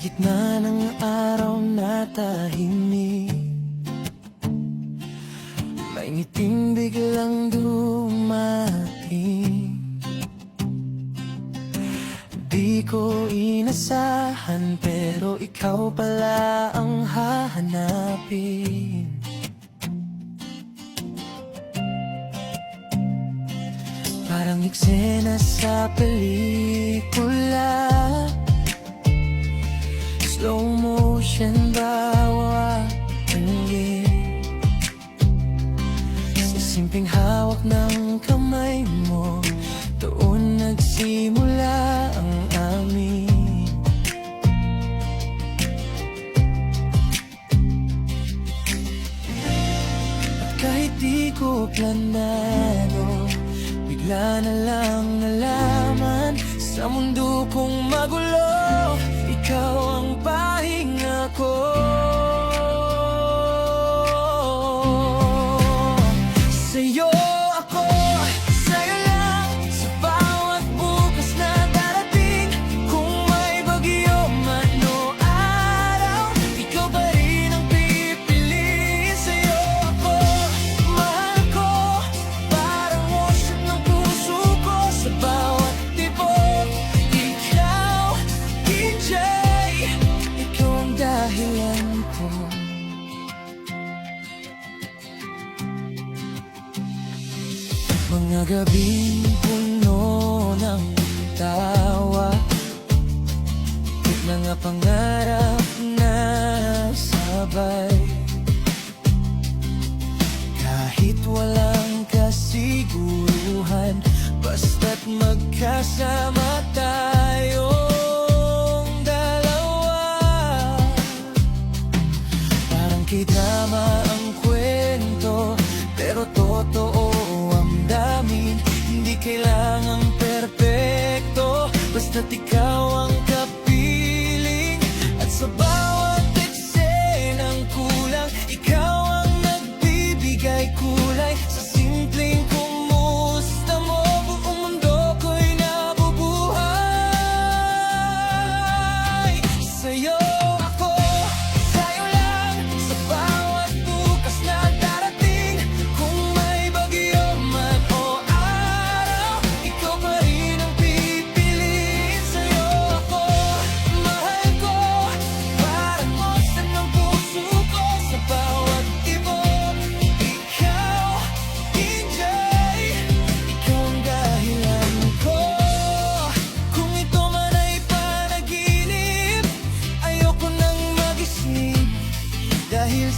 gitna ng araw na tahimik, may ngiting biglang dumating. Di ko inasahan pero ikaw pala ang hahanapin. Parang eksena sa pelikula, slow motion bawat tingin. Sa simpleng hawak ng kamay mo, doon nagsimula ang amin. At kahit di ko planado, bigla na lang nalaman sa mundo kong magulo, ikaw ang pahinga ko. Sa'yo ako, sa'yo lang, sa bawat bukas na darating. Kung may bagyo man o araw, ikaw pa rin ang pipiliin. Sa'yo ako, mahal ko, parang ocean ng puso ko. Sa bawat tibok, ikaw, DJ, ikaw ang dahilan ko. Mga gabing puno ng tawa, mga pangarap na sabay. Kahit walang kasiguruhan, basta't magkasama tayong dalawa. Parang kay drama ang kwento, pero totoo ang damin. Hindi kailangang perpekto, basta't ikaw ang kapiling. At sa bawat eksenang kulang, ikaw ang nagbibigay kulay. Sa simpleng kumusta mo, buong mundo ko'y nabubuhay. Sa'yo ako, sa'yo lang, sa bawat bukas na darating. Kung may bagyo man o araw, ikaw pa rin ang pipiliin. Sa'yo ako, mahal ko, parang ocean ng puso ko. Sa bawat tibok, ikaw, DJ, ikaw ang dahilan ko. Kung ito man ay panaginip, ayoko nang magising, dahil